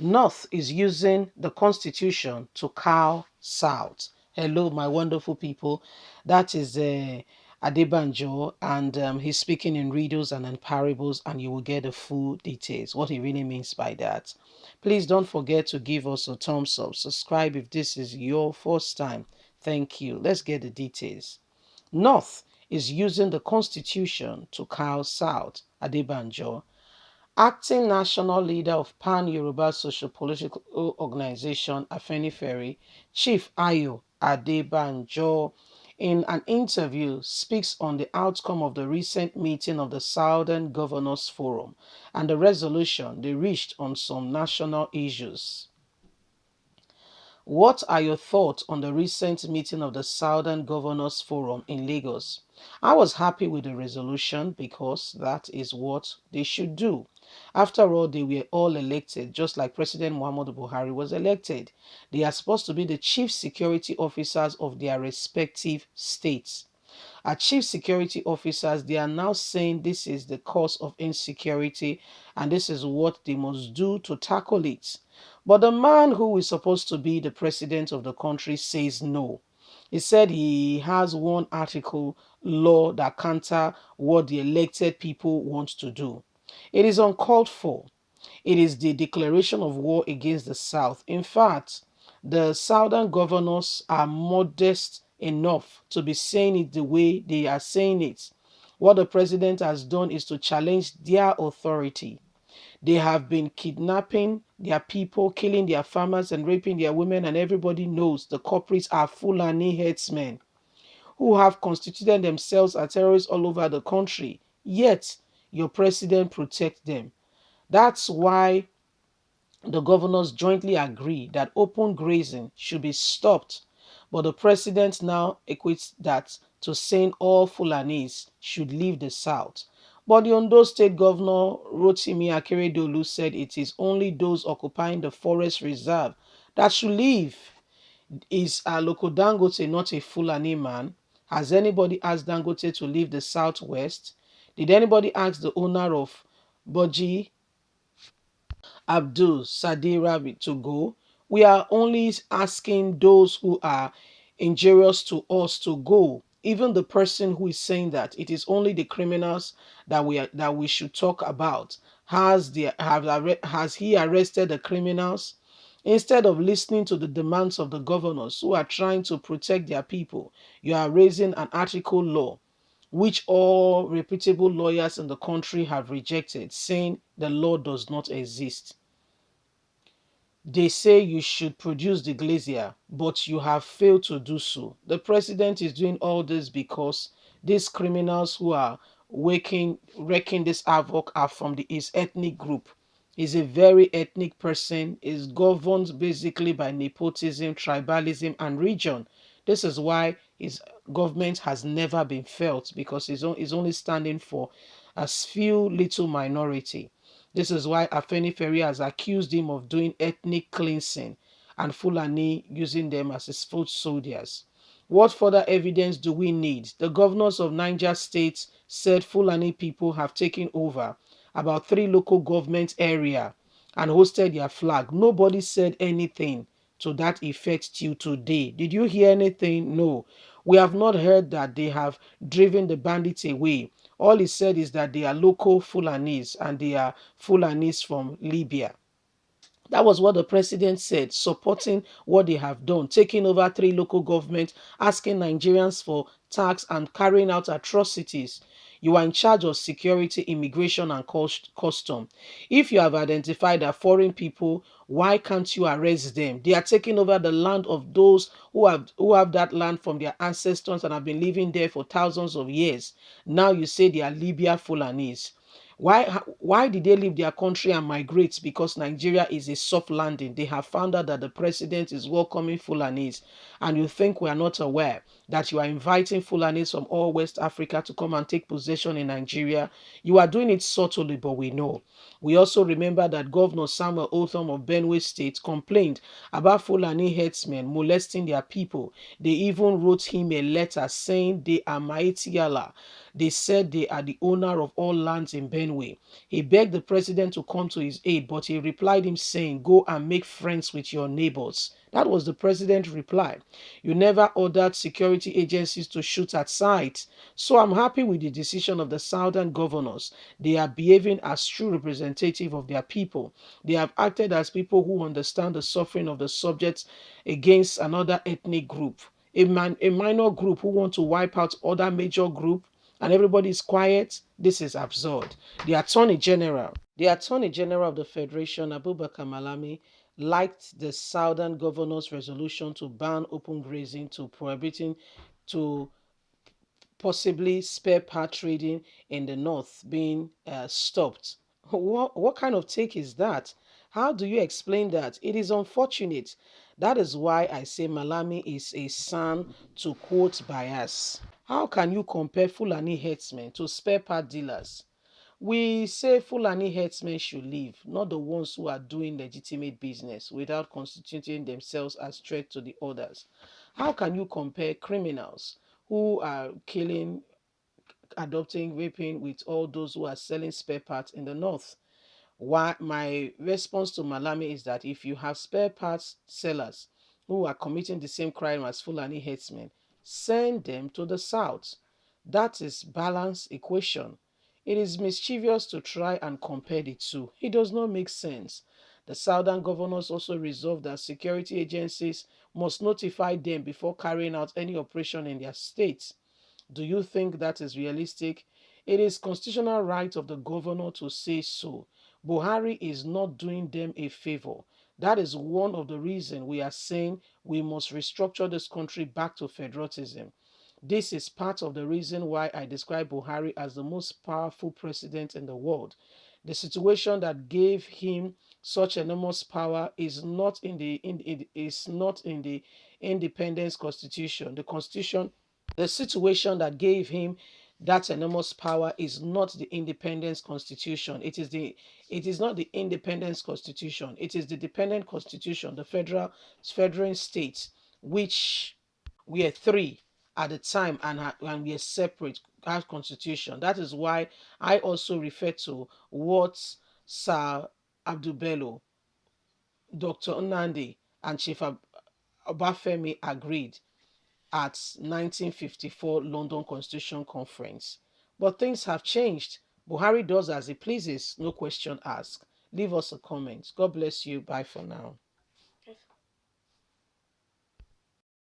North is using the constitution to cow South. Hello, my wonderful people. That is Adebanjo, and he's speaking in riddles and in parables, and you will get the full details, what he really means by that. Please don't forget to give us a thumbs up. Subscribe if this is your first time. Thank you. Let's get the details. North is using the constitution to cow South. Adebanjo, acting national leader of Pan-Yoruba Social-Political Organization Afenifere, Chief Ayo Adebanjo, in an interview, speaks on the outcome of the recent meeting of the Southern Governors Forum and the resolution they reached on some national issues. What are your thoughts on the recent meeting of the Southern Governors Forum in Lagos? I was happy with the resolution because that is what they should do. After all, they were all elected, just like President Muhammadu Buhari was elected. They are supposed to be the chief security officers of their respective states. Our chief security officers, they are now saying this is the cause of insecurity and this is what they must do to tackle it. But the man who is supposed to be the president of the country says no. He said he has one article law that counter what the elected people want to do. It is uncalled for. It is the declaration of war against the South. In fact, the Southern governors are modest enough to be saying it the way they are saying it. What the president has done is to challenge their authority. They have been kidnapping their people, killing their farmers, and raping their women, and everybody knows the culprits are Fulani headsmen who have constituted themselves as terrorists all over the country. Yet, your president protects them. That's why the governors jointly agree that open grazing should be stopped, but the president now equates that to saying all Fulanis should leave the south. But the Ondo State Governor Rotimi Akeredolu said it is only those occupying the forest reserve that should leave. Is Aloko Dangote not a Fulani man? Has anybody asked Dangote to leave the southwest? Did anybody ask the owner of Boji Abdul Sadi Rabbit to go? We are only asking those who are injurious to us to go. Even the person who is saying that it is only the criminals that we should talk about. Has he arrested the criminals? Instead of listening to the demands of the governors who are trying to protect their people, you are raising an article law which all reputable lawyers in the country have rejected, saying the law does not exist. They say you should produce the glacier, but you have failed to do so. The president is doing all this because these criminals who are wreaking this havoc are from his ethnic group. He's a very ethnic person, is governed basically by nepotism, tribalism, and region. This is why his government has never been felt because he's only standing for a few little minority. This is why Afenifere has accused him of doing ethnic cleansing and Fulani using them as his foot soldiers. What further evidence do we need? The governors of Niger State said Fulani people have taken over about 3 local government area and hosted their flag. Nobody said anything to that effect till today. Did you hear anything? No. We have not heard that they have driven the bandits away. All he said is that they are local Fulanis and they are Fulanis from Libya. That was what the president said, supporting what they have done, taking over 3 local governments, asking Nigerians for tax and carrying out atrocities. You are in charge of security, immigration, and custom. If you have identified that foreign people, why can't you arrest them? They are taking over the land of those who have that land from their ancestors and have been living there for thousands of years. Now you say they are Libya Fulanese. Why did they leave their country and migrate? Because Nigeria is a soft landing. They have found out that the president is welcoming Fulanis, and you think we are not aware that you are inviting Fulanis from all West Africa to come and take possession in Nigeria. You are doing it subtly, but we know. We also remember that Governor Samuel Otham of Benue State complained about Fulani herdsmen molesting their people. They even wrote him a letter saying they are mighty Allah. They said they are the owner of all lands in Benue Benue. He begged the president to come to his aid, but he replied him saying, "Go and make friends with your neighbors." That was the president's reply. You never ordered security agencies to shoot at sight. So I'm happy with the decision of the southern governors. They are behaving as true representative of their people. They have acted as people who understand the suffering of the subjects against another ethnic group. A minor group who want to wipe out other major group, and everybody is quiet. This is absurd. The Attorney General of the Federation, Abubakar Malami, liked the Southern Governor's resolution to ban open grazing to prohibiting to possibly spare part trading in the north being stopped. What kind of take is that? How do you explain that? It is unfortunate. That is why I say Malami is a son to quote bias. How can you compare Fulani herdsmen to spare part dealers? We say Fulani herdsmen should leave, not the ones who are doing legitimate business without constituting themselves as threat to the others. How can you compare criminals who are killing, adopting, raping with all those who are selling spare parts in the north? Why my response to Malami is that if you have spare parts sellers who are committing the same crime as Fulani herdsmen, send them to the south. That is balanced equation. It is mischievous to try and compare the two. It does not make sense. The southern governors also resolved that security agencies must notify them before carrying out any operation in their states. Do you think that is realistic? It is constitutional right of the governor to say so. Buhari is not doing them a favor. That is one of the reasons we are saying we must restructure this country back to federalism. This is part of the reason why I describe Buhari as the most powerful president in the world. The situation that gave him such enormous power is not in the independence constitution. The situation that gave him that enormous power is not the independence constitution. It is not the independence constitution. It is the dependent constitution, the federal states, which were three at the time and we are separate as constitution. That is why I also refer to what Sir Abdul Bello, Dr. Nnamdi, and Chief Obafemi agreed at 1954 London Constitution Conference. But things have changed. Buhari does as he pleases, no question asked. Leave us a comment. God bless you. Bye for now.